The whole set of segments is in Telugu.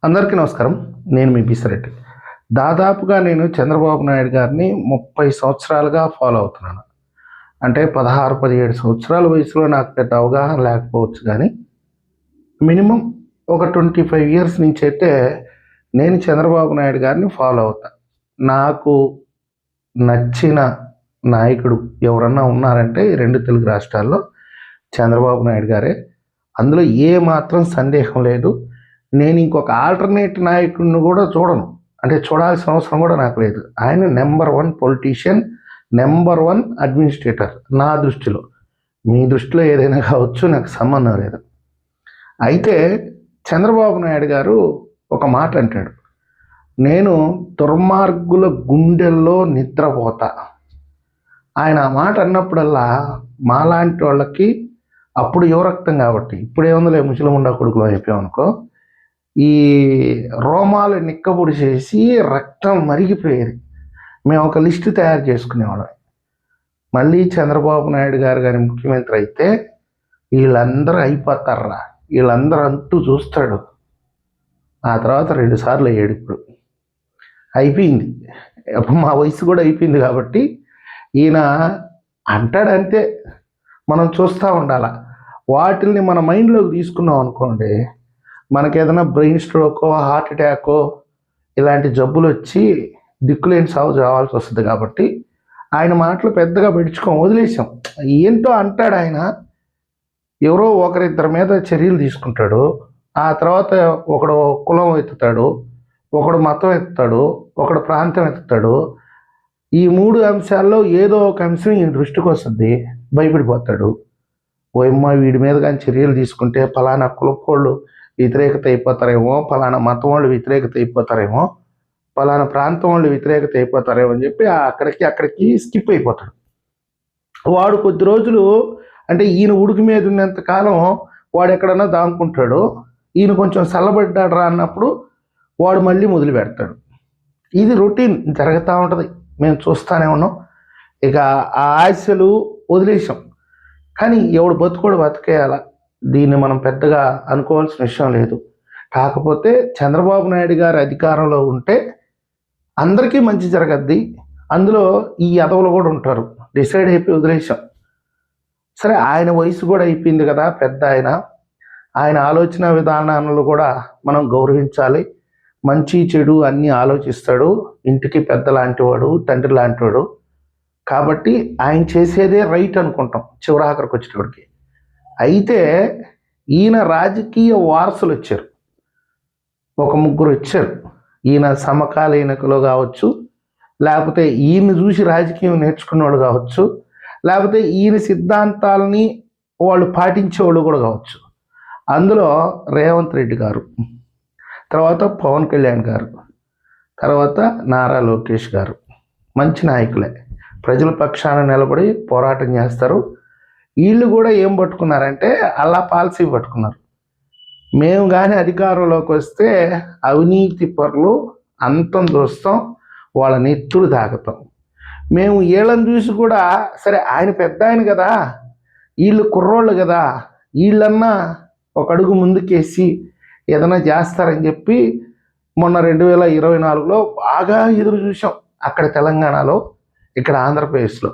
అందరికీ నమస్కారం. నేను మీ బిసిరెడ్డి. దాదాపుగా నేను చంద్రబాబు నాయుడు గారిని 30 సంవత్సరాలుగా ఫాలో అవుతున్నాను. అంటే 16, 17 సంవత్సరాల వయసులో నాకు పెద్ద అవగాహన లేకపోవచ్చు కానీ మినిమం ఒక 25 ఇయర్స్ నుంచి అయితే నేను చంద్రబాబు నాయుడు గారిని ఫాలో అవుతా. నాకు నచ్చిన నాయకుడు ఎవరన్నా ఉన్నారంటే ఈ 2 తెలుగు రాష్ట్రాల్లో చంద్రబాబు నాయుడు గారే. అందులో ఏ మాత్రం సందేహం లేదు. నేను ఇంకొక ఆల్టర్నేట్ నాయకుడిని కూడా చూడను. అంటే చూడాల్సిన అవసరం కూడా నాకు లేదు. ఆయన నెంబర్ 1 పొలిటీషియన్, నెంబర్ 1 అడ్మినిస్ట్రేటర్ నా దృష్టిలో. మీ దృష్టిలో ఏదైనా కావచ్చు, నాకు సంబంధం లేదు. అయితే చంద్రబాబు నాయుడు గారు ఒక మాట అంటాడు, నేను దుర్మార్గుల గుండెల్లో నిద్రపోతా. ఆయన ఆ మాట అన్నప్పుడల్లా మాలాంటి వాళ్ళకి అప్పుడు యువరక్తం కాబట్టి, ఇప్పుడు ఏముందిలే ముసలిముండా కొడుకులు అయిపోయామనుకో, ఈ రోమాలు నిక్కబొడి చేసి రక్తం మరిగిపోయేది. మేము ఒక లిస్టు తయారు చేసుకునేవాళ్ళం. మళ్ళీ చంద్రబాబు నాయుడు గారు కానీ ముఖ్యమంత్రి అయితే వీళ్ళందరూ అయిపోతారా, వీళ్ళందరూ అంటూ చూస్తాడు. ఆ తర్వాత 2 సార్లు అయ్యాడు. ఇప్పుడు అయిపోయింది. అప్పుడు మా వయసు కూడా అయిపోయింది కాబట్టి ఈయన అంటాడంతే, మనం చూస్తూ ఉండాల. వాటిల్ని మన మైండ్లోకి తీసుకున్నాం అనుకోండి, మనకి ఏదైనా బ్రెయిన్ స్ట్రోకో, హార్ట్ అటాకో ఇలాంటి జబ్బులు వచ్చి దిక్కులేని సాగు చావాల్సి వస్తుంది. కాబట్టి ఆయన మాటలు పెద్దగా వదిలేసాం. ఏంటో అంటాడు ఆయన, ఎవరో ఒకరిద్దరి మీద చర్యలు తీసుకుంటాడు. ఆ తర్వాత ఒకడు కులం ఎత్తుతాడు, ఒకడు మతం ఎత్తుతాడు, ఒకడు ప్రాంతం ఎత్తుతాడు. ఈ 3 అంశాల్లో ఏదో ఒక అంశం ఈయన దృష్టికి వస్తుంది, భయపడిపోతాడు. ఓయమ్మ వీడి మీద కానీ చర్యలు తీసుకుంటే ఫలానా కులపోళ్ళు వ్యతిరేకత అయిపోతారేమో, ఫలానా మతం వాళ్ళు వ్యతిరేకత అయిపోతారేమో, ఫలానా ప్రాంతం వాళ్ళు వ్యతిరేకత అయిపోతారేమో అని చెప్పి అక్కడికి స్కిప్ అయిపోతాడు. వాడు కొద్ది రోజులు, అంటే ఈయన ఉడికి మీద ఉన్నంత కాలం వాడు ఎక్కడన్నా దాముకుంటాడు. ఈయన కొంచెం చల్లబడ్డాడు రా అన్నప్పుడు వాడు మళ్ళీ మొదలు పెడతాడు. ఇది రొటీన్ జరుగుతూ ఉంటుంది, మేము చూస్తూనే ఉన్నాం. ఇక ఆ ఆశలు వదిలేసాం. కానీ ఎవడు బతుకోడు బతికేయాల, దీన్ని మనం పెద్దగా అనుకోవాల్సిన విషయం లేదు. కాకపోతే చంద్రబాబు నాయుడు గారు అధికారంలో ఉంటే అందరికీ మంచి జరగద్ది, అందులో ఈ ఎదవలు కూడా ఉంటారు, డిసైడ్ అయిపోయి వదిలేసాం. సరే, ఆయన వయసు కూడా అయిపోయింది కదా, పెద్ద ఆయన ఆలోచన విధానాలను కూడా మనం గౌరవించాలి. మంచి చెడు అన్నీ ఆలోచిస్తాడు, ఇంటికి పెద్ద లాంటివాడు, తండ్రి లాంటివాడు. కాబట్టి ఆయన చేసేదే రైట్ అనుకుంటాం చివరాఖరికి వచ్చేటప్పటికి. అయితే ఈయన రాజకీయ వారసులు వచ్చారు, ఒక 3 వచ్చారు. ఈయన సమకాలీనకులు కావచ్చు, లేకపోతే ఈయన చూసి రాజకీయం నేర్చుకున్నవాళ్ళు కావచ్చు, లేకపోతే ఈయన సిద్ధాంతాలని వాళ్ళు పాటించేవాళ్ళు కూడా కావచ్చు. అందులో రేవంత్ రెడ్డి గారు, తర్వాత పవన్ కళ్యాణ్ గారు, తర్వాత నారా లోకేష్ గారు మంచి నాయకులే. ప్రజల పక్షాన నిలబడి పోరాటం చేస్తారు. వీళ్ళు కూడా ఏం పట్టుకున్నారంటే అలా పాలసీ పట్టుకున్నారు. మేము కానీ అధికారంలోకి వస్తే అవినీతి పరులు అంతం చూస్తాం, వాళ్ళ నెత్తులు తాగుతాం. మేము వీళ్ళని చూసి కూడా, సరే ఆయన పెద్ద ఆయన కదా, వీళ్ళు కుర్రోళ్ళు కదా, వీళ్ళన్నా ఒక అడుగు ముందుకేసి ఏదైనా చేస్తారని చెప్పి మొన్న 2024లో బాగా ఎదురు చూసాం. అక్కడ తెలంగాణలో, ఇక్కడ ఆంధ్రప్రదేశ్లో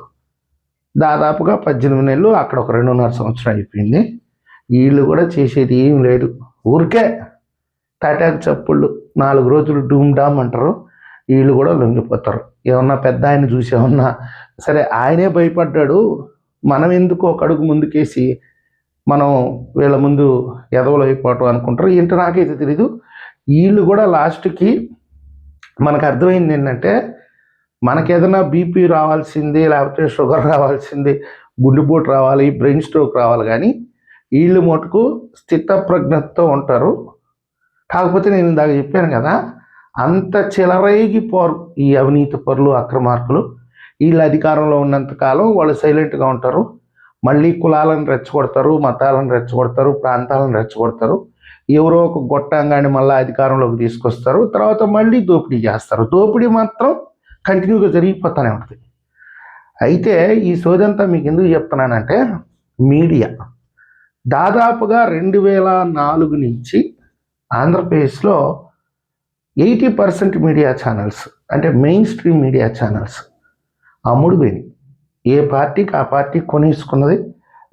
దాదాపుగా 18 నెలలు, అక్కడ ఒక 2.5 సంవత్సరం అయిపోయింది. వీళ్ళు కూడా చేసేది ఏం లేదు, ఊరికే తాటాకు చప్పుళ్ళు 4 రోజులు డూమ్ డామ్ అంటారు, వీళ్ళు కూడా లొంగిపోతారు. ఏమన్నా పెద్ద ఆయన చూసి ఏమన్నా, సరే ఆయనే భయపడ్డాడు, మనం ఎందుకు ఒక అడుగు ముందుకేసి మనం వీళ్ళ ముందు ఎదవలు అయిపోవటం అనుకుంటారు. ఏంటో నాకైతే తెలీదు. వీళ్ళు కూడా లాస్ట్కి మనకు అర్థమైంది ఏంటంటే, మనకేదైనా బీపీ రావాల్సింది, లేకపోతే షుగర్ రావాల్సింది, గుండెపోటు రావాలి, బ్రెయిన్ స్ట్రోక్ రావాలి, కానీ వీళ్ళు మటుకు స్థితప్రజ్ఞతతో ఉంటారు. కాకపోతే నేను ఇందాక చెప్పాను కదా, అంత చిలరేగిపోరు ఈ అవినీతి పరులు, అక్రమార్కులు. వీళ్ళు అధికారంలో ఉన్నంతకాలం వాళ్ళు సైలెంట్గా ఉంటారు. మళ్ళీ కులాలను రెచ్చగొడతారు, మతాలను రెచ్చగొడతారు, ప్రాంతాలను రెచ్చగొడతారు. ఎవరో ఒక గొట్టంగాన్ని మళ్ళీ అధికారంలోకి తీసుకొస్తారు, తర్వాత మళ్ళీ దోపిడీ చేస్తారు. దోపిడీ మాత్రం కంటిన్యూగా జరిగిపోతూనే ఉంటుంది. అయితే ఈ సోదంతా మీకు ఎందుకు చెప్తున్నానంటే, మీడియా దాదాపుగా 2004 నుంచి ఆంధ్రప్రదేశ్లో 80% మీడియా ఛానల్స్ అంటే మెయిన్ స్ట్రీమ్ మీడియా ఛానల్స్ అమ్ముడుపోయినాయి. ఏ పార్టీకి ఆ పార్టీ కొనేసుకున్నది,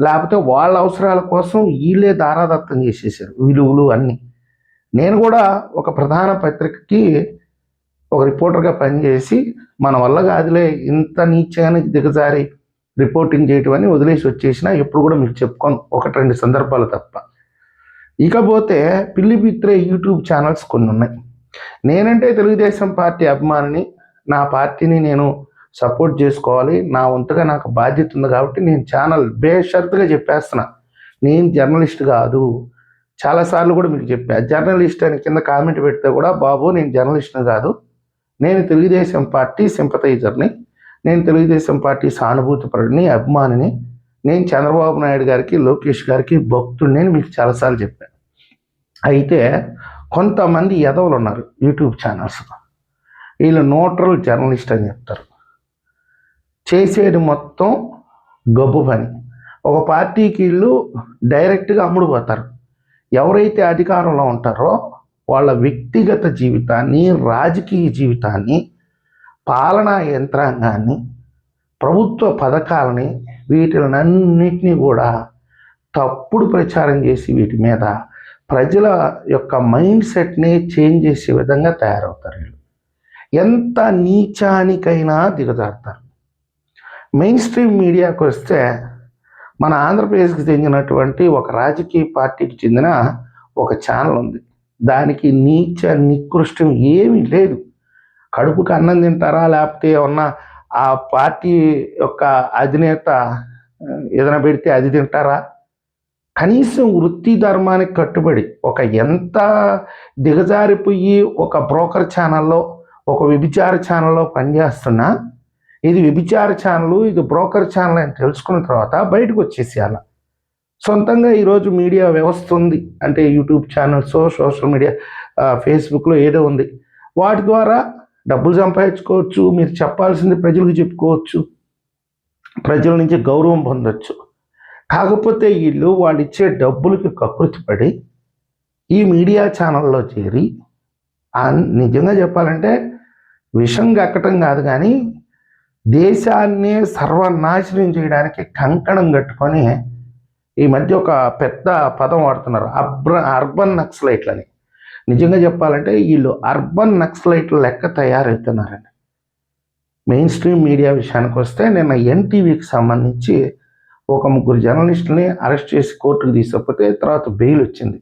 లేకపోతే వాళ్ళ అవసరాల కోసం వీళ్ళే దారాదత్తం చేసేసారు విలువలు అన్నీ. నేను కూడా ఒక ప్రధాన పత్రికకి ఒక రిపోర్టర్గా పనిచేసి మన వల్ల కాదులే ఇంత నీచానికి దిగజారి రిపోర్టింగ్ చేయటం అని వదిలేసి వచ్చేసినా ఎప్పుడు కూడా మీకు చెప్పుకోను, 1-2 సందర్భాలు తప్ప. ఇకపోతే పిల్లి పిత్రే యూట్యూబ్ ఛానల్స్ కొన్ని ఉన్నాయి. నేనంటే తెలుగుదేశం పార్టీ అభిమానిని, నా పార్టీని నేను సపోర్ట్ చేసుకోవాలి, నా వంతుగా నాకు బాధ్యత ఉంది కాబట్టి నేను ఛానల్ బేషరతుగా చెప్పేస్తున్నా, నేను జర్నలిస్ట్ కాదు. చాలాసార్లు కూడా మీకు చెప్పా, జర్నలిస్ట్ అని కింద కామెంట్ పెడితే కూడా బాబు నేను జర్నలిస్ట్ని కాదు, నేను తెలుగుదేశం పార్టీ సింపథైజర్ని, నేను తెలుగుదేశం పార్టీ సానుభూతిపరుడిని, అభిమానిని, నేను చంద్రబాబు నాయుడు గారికి లోకేష్ గారికి భక్తుడిని అని మీకు చాలాసార్లు చెప్పాను. అయితే కొంతమంది ఎదవలు ఉన్నారు యూట్యూబ్ ఛానల్స్, వీళ్ళు న్యూట్రల్ జర్నలిస్ట్ అని చెప్తారు. చేసేది మొత్తం గబ్బు పని. ఒక పార్టీకి వీళ్ళు డైరెక్ట్గా అమ్ముడుపోతారు. ఎవరైతే అధికారంలో ఉంటారో వాళ్ళ వ్యక్తిగత జీవితాన్ని, రాజకీయ జీవితాన్ని, పాలనా యంత్రాంగాన్ని, ప్రభుత్వ పథకాలని, వీటిలన్నింటినీ కూడా తప్పుడు ప్రచారం చేసి వీటి మీద ప్రజల యొక్క మైండ్ సెట్ని చేంజ్ చేసే విధంగా తయారవుతారు. వీళ్ళు ఎంత నీచానికైనా దిగజారుతారు. మెయిన్ స్ట్రీమ్ మీడియాకు వస్తే మన ఆంధ్రప్రదేశ్కి చెందినటువంటి ఒక రాజకీయ పార్టీకి చెందిన ఒక ఛానల్ ఉంది. దానికి నీచ నికృష్టం ఏమీ లేదు. కడుపుకి అన్నం తింటారా, లేకపోతే ఏమన్నా ఆ పార్టీ యొక్క అధినేత ఏదైనా పెడితే అది తింటారా? కనీసం వృత్తి ధర్మానికి కట్టుబడి ఒక ఎంత దిగజారిపోయి ఒక బ్రోకర్ ఛానల్లో, ఒక వ్యభిచార ఛానల్లో పనిచేస్తున్నా, ఇది వ్యభిచార ఛానల్, ఇది బ్రోకర్ ఛానల్ అని తెలుసుకున్న తర్వాత బయటకు వచ్చేసేయాల. సొంతంగా ఈరోజు మీడియా వ్యవస్థ ఉంది అంటే యూట్యూబ్ ఛానల్స్, సోషల్ మీడియా, ఫేస్బుక్లో ఏదో ఉంది, వాటి ద్వారా డబ్బులు సంపాదించుకోవచ్చు, మీరు చెప్పాల్సింది ప్రజలకు చెప్పుకోవచ్చు, ప్రజల నుంచి గౌరవం పొందొచ్చు. కాకపోతే వీళ్ళు వాళ్ళు ఇచ్చే డబ్బులకి కకృతిపడి ఈ మీడియా ఛానల్లో చేరి నిజంగా చెప్పాలంటే విషం కక్కటం కాదు కానీ దేశాన్ని సర్వనాశనం చేయడానికి కంకణం కట్టుకొని ఈ మధ్య ఒక పెద్ద పదం వాడుతున్నారు, అర్బన్ నక్సలైట్లని. నిజంగా చెప్పాలంటే వీళ్ళు అర్బన్ నక్సలైట్ల లెక్క తయారవుతున్నారండి. మెయిన్ స్ట్రీమ్ మీడియా విషయానికి వస్తే నిన్న ఎన్టీవీకి సంబంధించి ఒక 3 జర్నలిస్టులని అరెస్ట్ చేసి కోర్టుకు తీసుకపోతే తర్వాత బెయిల్ వచ్చింది.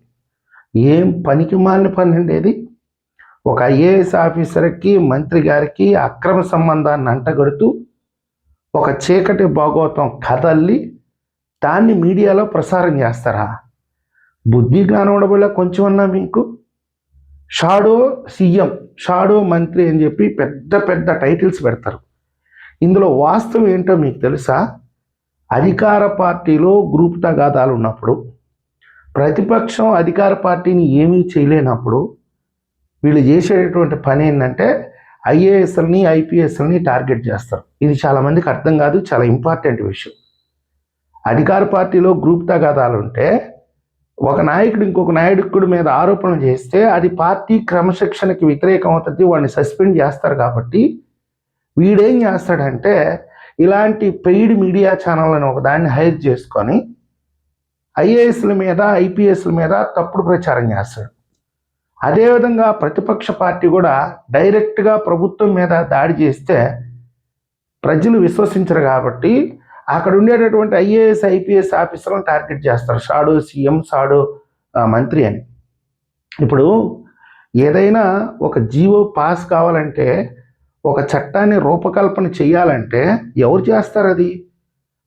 ఏం పనికి మాలిన పని ఉండేది? ఒక ఐఏఎస్ ఆఫీసర్కి మంత్రి గారికి అక్రమ సంబంధాన్ని అంటగడుతూ ఒక చీకటి భాగవతం కథల్లి దాన్ని మీడియాలో ప్రసారం చేస్తారా? బుద్ధి జ్ఞానం ఉండబోలే కొంచెం అన్నా మీకు? షాడో సీఎం, షాడో మంత్రి అని చెప్పి పెద్ద పెద్ద టైటిల్స్ పెడతారు. ఇందులో వాస్తవం ఏంటో మీకు తెలుసా? అధికార పార్టీలో గ్రూప్ తగాదాలు ఉన్నప్పుడు, ప్రతిపక్షం అధికార పార్టీని ఏమీ చేయలేనప్పుడు వీళ్ళు చేసేటటువంటి పని ఏంటంటే ఐఏఎస్ఎల్ని, ఐపీఎస్ఎల్ని టార్గెట్ చేస్తారు. ఇది చాలామందికి అర్థం కాదు, చాలా ఇంపార్టెంట్ విషయం. అధికార పార్టీలో గ్రూప్ తగాదాలు ఉంటే ఒక నాయకుడు ఇంకొక నాయకుడి మీద ఆరోపణలు చేస్తే అది పార్టీ క్రమశిక్షణకి వ్యతిరేకం అవుతుంది, వాడిని సస్పెండ్ చేస్తారు. కాబట్టి వీడేం చేస్తాడంటే ఇలాంటి పెయిడ్ మీడియా ఛానళ్ళని ఒక దాన్ని హైర్ చేసుకొని ఐఏఎస్ల మీద, ఐపీఎస్ల మీద తప్పుడు ప్రచారం చేస్తాడు. అదేవిధంగా ప్రతిపక్ష పార్టీ కూడా డైరెక్ట్గా ప్రభుత్వం మీద దాడి చేస్తే ప్రజలు విశ్వసించరు కాబట్టి అక్కడ ఉండేటటువంటి ఐఏఎస్, ఐపీఎస్ ఆఫీసర్లను టార్గెట్ చేస్తారు, షాడో సీఎం, షాడో మంత్రి అని. ఇప్పుడు ఏదైనా ఒక జీవో పాస్ కావాలంటే, ఒక చట్టాన్ని రూపకల్పన చేయాలంటే ఎవరు చేస్తారు? అది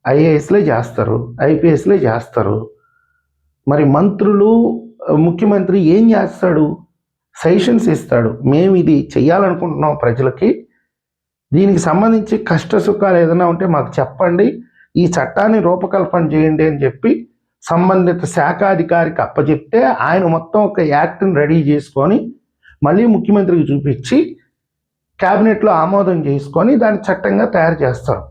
ఐఏఎస్లే చేస్తారు, ఐపీఎస్లే చేస్తారు. మరి మంత్రులు, ముఖ్యమంత్రి ఏం చేస్తాడు? సజెషన్స్ ఇస్తాడు, మేము ఇది చెయ్యాలనుకుంటున్నాం, ప్రజలకి దీనికి సంబంధించి కష్ట సుఖాలు ఏదైనా ఉంటే మాకు చెప్పండి, ఈ చట్టాన్ని రూపకల్పన చేయండి అని చెప్పి సంబంధిత శాఖాధికారికి అప్పచెప్తే ఆయన మొత్తం ఒక యాక్ట్ని రెడీ చేసుకొని మళ్ళీ ముఖ్యమంత్రికి చూపించి క్యాబినెట్లో ఆమోదం చేసుకొని దాన్ని చట్టంగా తయారు చేస్తారు.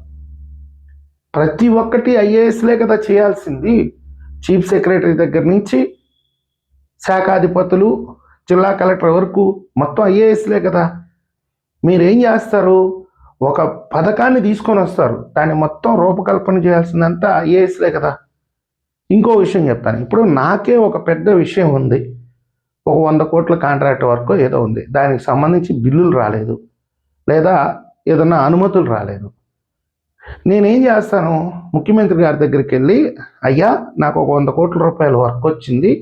ప్రతి ఒక్కటి ఐఏఎస్లే కదా చేయాల్సింది. చీఫ్ సెక్రటరీ దగ్గర నుంచి శాఖాధిపతులు, జిల్లా కలెక్టర్ వరకు మొత్తం ఐఏఎస్లే కదా. మీరేం చేస్తారు, ఒక పథకాన్ని తీసుకొని వస్తారు, దాన్ని మొత్తం రూపకల్పన చేయాల్సిందంతా ఐఏఎస్లే కదా. ఇంకో విషయం చెప్తాను, ఇప్పుడు నాకే ఒక పెద్ద విషయం ఉంది, ఒక 100 కోట్ల కాంట్రాక్ట్ వర్క్ ఏదో ఉంది, దానికి సంబంధించి బిల్లులు రాలేదు లేదా ఏదన్నా అనుమతులు రాలేదు. నేనేం చేస్తాను, ముఖ్యమంత్రి గారి దగ్గరికి వెళ్ళి, అయ్యా నాకు ఒక 100 కోట్ల రూపాయల వర్క్ వచ్చింది,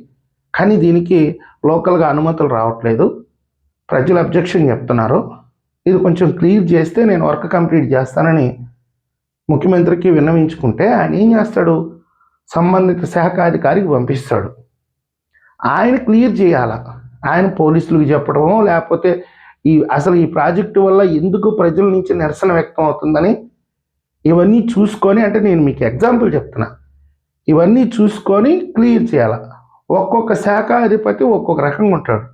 కానీ దీనికి లోకల్గా అనుమతులు రావట్లేదు, ప్రజలు అబ్జెక్షన్ చెప్తున్నారు, ఇది కొంచెం క్లియర్ చేస్తే నేను వర్క్ కంప్లీట్ చేస్తానని ముఖ్యమంత్రికి విన్నవించుకుంటే ఆయన ఏం చేస్తాడు, సంబంధిత శాఖ అధికారికి పంపిస్తాడు. ఆయన క్లియర్ చేయాల, ఆయన పోలీసులకు చెప్పడమో లేకపోతే అసలు ఈ ప్రాజెక్టు వల్ల ఎందుకు ప్రజల నుంచి నిరసన వ్యక్తం అవుతుందని ఇవన్నీ చూసుకొని, అంటే నేను మీకు ఎగ్జాంపుల్ చెప్తున్నా, ఇవన్నీ చూసుకొని క్లియర్ చేయాల. ఒక్కొక్క శాఖ అధిపతి ఒక్కొక్క రకంగా ఉంటాడు,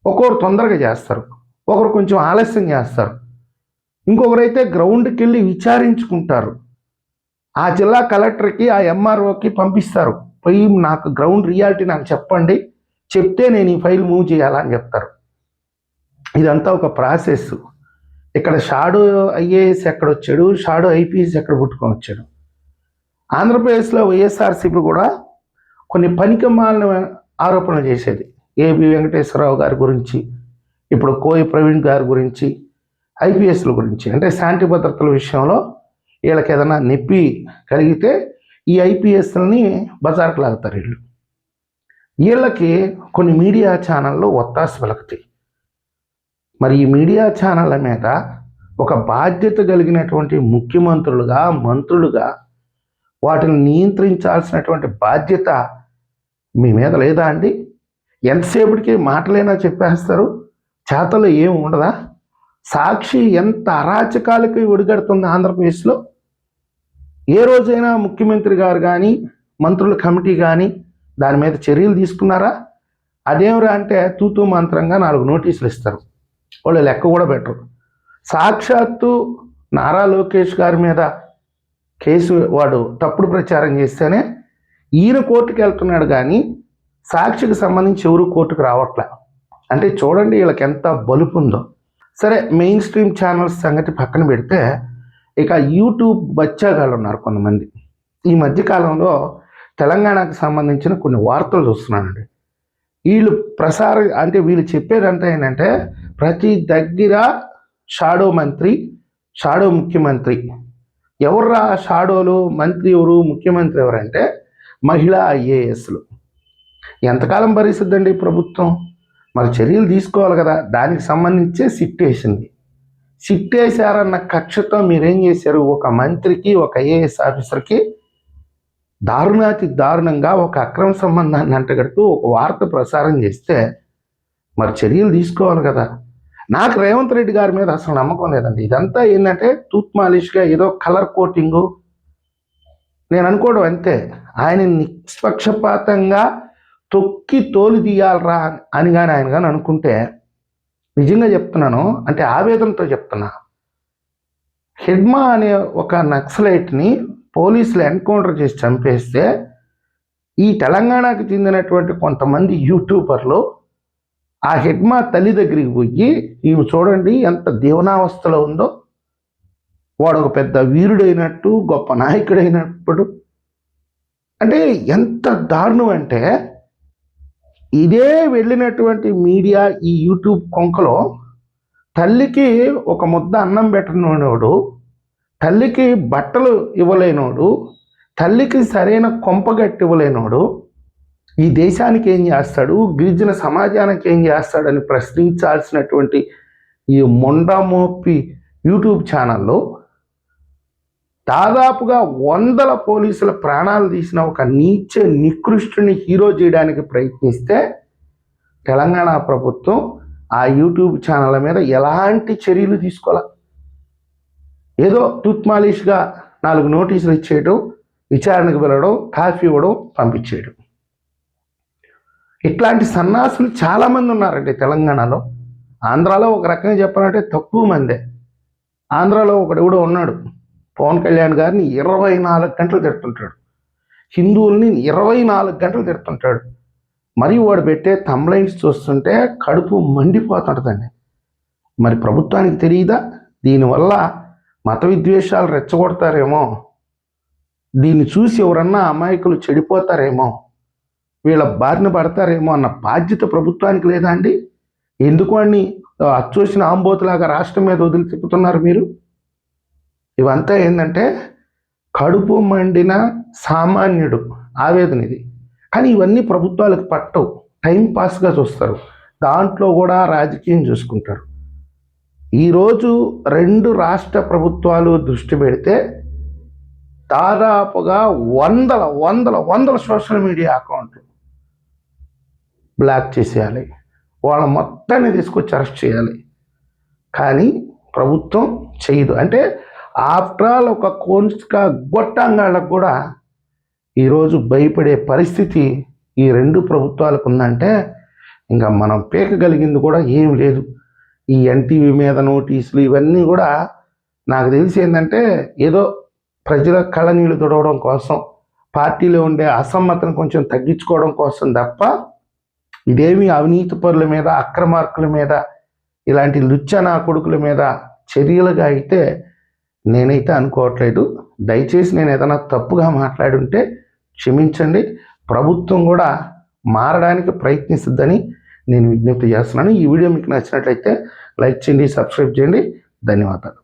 ఒక్కొక్కరు తొందరగా చేస్తారు, ఒకరు కొంచెం ఆలస్యం చేస్తారు, ఇంకొకరైతే గ్రౌండ్కి వెళ్ళి విచారించుకుంటారు, ఆ జిల్లా కలెక్టర్కి ఆ ఎంఆర్ఓకి పంపిస్తారు, పోయి నాకు గ్రౌండ్ రియాలిటీ నాకు చెప్పండి, చెప్తే నేను ఈ ఫైల్ మూవ్ చేయాలని చెప్తారు. ఇదంతా ఒక ప్రాసెస్. ఇక్కడ షాడో ఐఏఎస్ ఎక్కడ వచ్చాడు, షాడో ఐపీఎస్ ఎక్కడ పుట్టుకొని వచ్చాడు. ఆంధ్రప్రదేశ్లో వైఎస్ఆర్సీపీ కూడా కొన్ని పనికిమాలిన ఆరోపణలు చేసేది, ఏబి వెంకటేశ్వరరావు గారి గురించి, ఇప్పుడు కోయి ప్రవీణ్ గారి గురించి, ఐపీఎస్ల గురించి. అంటే శాంతి భద్రతల విషయంలో వీళ్ళకి ఏదైనా నొప్పి కలిగితే ఈ ఐపీఎస్లని బజార్కు లాగుతారు. వీళ్ళకి కొన్ని మీడియా ఛానళ్ళు ఒత్తాసు పలుకుతాయి. మరి ఈ మీడియా ఛానళ్ళ మీద ఒక బాధ్యత కలిగినటువంటి ముఖ్యమంత్రులుగా, మంత్రులుగా వాటిని నియంత్రించాల్సినటువంటి బాధ్యత మీ మీద లేదా అండి? ఎంతసేపటికి మాటలైనా చెప్పేస్తారు, చేతలు ఏమి ఉండదా? సాక్షి ఎంత అరాచకాలకి ఒడిగడుతుంది ఆంధ్రప్రదేశ్లో. ఏ రోజైనా ముఖ్యమంత్రి గారు కానీ మంత్రుల కమిటీ కానీ దాని మీద చర్యలు తీసుకున్నారా? అదేమిరా అంటే తూతూ మంత్రంగా 4 నోటీసులు ఇస్తారు, వాళ్ళు లెక్క కూడా పెట్టరు. సాక్షాత్తు నారా లోకేష్ గారి మీద కేసు వాడు తప్పుడు ప్రచారం చేస్తేనే ఈయన కోర్టుకు వెళ్తున్నాడు, కానీ సాక్షికి సంబంధించి ఎవరు కోర్టుకు రావట్లే. అంటే చూడండి వీళ్ళకి ఎంత బలుపు ఉందో. సరే, మెయిన్ స్ట్రీమ్ ఛానల్స్ సంగతి పక్కన పెడితే ఇక యూట్యూబ్ బచ్చాగాళ్ళు ఉన్నారు కొంతమంది. ఈ మధ్యకాలంలో తెలంగాణకు సంబంధించిన కొన్ని వార్తలు చూస్తున్నానండి. వీళ్ళు అంటే వీళ్ళు చెప్పేదంతా ఏంటంటే ప్రతి దగ్గర షాడో మంత్రి, షాడో ముఖ్యమంత్రి. ఎవర్రా షాడోలు, మంత్రి ఎవరు, ముఖ్యమంత్రి ఎవరంటే మహిళా ఐఏఎస్లు. ఎంతకాలం భరిస్తుందండి ప్రభుత్వం? మరి చర్యలు తీసుకోవాలి కదా. దానికి సంబంధించే సిట్ వేసింది. సిట్ వేశారన్న కక్షతో మీరేం చేశారు, ఒక మంత్రికి, ఒక ఐఏఎస్ ఆఫీసర్కి దారుణాతి దారుణంగా ఒక అక్రమ సంబంధాన్ని అంటగడుతూ ఒక వార్త ప్రసారం చేస్తే మరి చర్యలు తీసుకోవాలి కదా. నాకు రేవంత్ రెడ్డి గారి మీద అసలు నమ్మకం లేదండి. ఇదంతా ఏంటంటే తూత్ మాలిష్గా ఏదో కలర్ కోటింగు నేను అనుకోవడం అంతే. ఆయన నిష్పక్షపాతంగా తొక్కి తోలు తీయాలరా అని కానీ ఆయన కానీ అనుకుంటే, నిజంగా చెప్తున్నాను, అంటే ఆవేదనతో చెప్తున్నా, హెడ్మా అనే ఒక నక్సలైట్ని పోలీసులు ఎన్కౌంటర్ చేసి చంపేస్తే ఈ తెలంగాణకు చెందినటువంటి కొంతమంది యూట్యూబర్లు ఆ హెడ్మా తల్లి దగ్గరికి పోయి, ఈమె చూడండి ఎంత దీవనావస్థలో ఉందో, వాడు ఒక పెద్ద వీరుడైనట్టు, గొప్ప నాయకుడైనప్పుడు, అంటే ఎంత దారుణం అంటే ఇదే వెళ్ళినటువంటి మీడియా ఈ యూట్యూబ్ కొంకలో తల్లికి ఒక ముద్ద అన్నం పెట్టనోడు, తల్లికి బట్టలు ఇవ్వలేనోడు, తల్లికి సరైన కొంపగట్టి ఇవ్వలేనోడు ఈ దేశానికి ఏం చేస్తాడు, గిరిజన సమాజానికి ఏం చేస్తాడని ప్రశ్నించాల్సినటువంటి ఈ మొండమోపి యూట్యూబ్ ఛానల్లో దాదాపుగా 100 పోలీసుల ప్రాణాలు తీసిన ఒక నీచ నికృష్టుని హీరో చేయడానికి ప్రయత్నిస్తే తెలంగాణ ప్రభుత్వం ఆ యూట్యూబ్ ఛానళ్ళ మీద ఎలాంటి చర్యలు తీసుకోవాలి. ఏదో తూత్మాలిష్గా 4 నోటీసులు ఇచ్చేయడం, విచారణకు వెళ్ళడం, కాఫీ ఇవ్వడం, పంపించేయడం. ఇట్లాంటి సన్నాసులు చాలామంది ఉన్నారండి తెలంగాణలో. ఆంధ్రాలో ఒక రకంగా చెప్పాలంటే తక్కువ మందే. ఆంధ్రాలో ఒకడెవడో ఉన్నాడు, పవన్ కళ్యాణ్ గారిని 24 గంటలు తిడుతుంటాడు, హిందువుల్ని 24 గంటలు తిడుతుంటాడు. మరియు వాడు పెట్టే థంబ్లైన్స్ చూస్తుంటే కడుపు మండిపోతుంటుందండి. మరి ప్రభుత్వానికి తెలియదా దీనివల్ల మత విద్వేషాలు రెచ్చగొడతారేమో, దీన్ని చూసి ఎవరన్నా అమాయకులు చెడిపోతారేమో, వీళ్ళ బారిన పడతారేమో అన్న బాధ్యత ప్రభుత్వానికి లేదా అండి? ఎందుకు అని అచ్చోసిన ఆంబోతులాగా రాష్ట్రం మీద వదిలి తిప్పుతున్నారు మీరు? ఇవంతా ఏంటంటే కడుపు మండిన సామాన్యుడు ఆవేదన ఇది. కానీ ఇవన్నీ ప్రభుత్వాలకు పట్టవు, టైం పాస్గా చూస్తారు, దాంట్లో కూడా రాజకీయం చూసుకుంటారు. ఈరోజు 2 రాష్ట్ర ప్రభుత్వాలు దృష్టి పెడితే దాదాపుగా వందల సోషల్ మీడియా అకౌంట్లు బ్లాక్ చేసేయాలి, వాళ్ళ మొత్తాన్ని తీసుకొచ్చి అరెస్ట్ చేయాలి. కానీ ప్రభుత్వం చేయదు. అంటే ఆఫ్టర్ ఆల్ ఒక కోన్స్క గొట్టంగాళ్ళకు కూడా ఈరోజు భయపడే పరిస్థితి ఈ 2 ప్రభుత్వాలకు ఉందంటే ఇంకా మనం పీకగలిగింది కూడా ఏం లేదు. ఈ ఎన్టీవీ మీద నోటీసులు ఇవన్నీ కూడా నాకు తెలిసి ఏంటంటే ఏదో ప్రజల కళ్ళనీళ్ళు తుడవడం కోసం, పార్టీలో ఉండే అసమ్మతిని కొంచెం తగ్గించుకోవడం కోసం తప్ప ఇదేమి అవినీతి పరుల మీద, అక్రమార్కుల మీద, ఇలాంటి లుచ్చనా కొడుకుల మీద చర్యలుగా అయితే నేనైతే అనుకోవట్లేదు. దయచేసి నేను ఏదైనా తప్పుగా మాట్లాడుంటే క్షమించండి. ప్రభుత్వం కూడా మారడానికి ప్రయత్నిస్తుందని నేను విజ్ఞప్తి చేస్తున్నాను. ఈ వీడియో మీకు నచ్చినట్లయితే లైక్ చేయండి, సబ్స్క్రైబ్ చేయండి. ధన్యవాదాలు.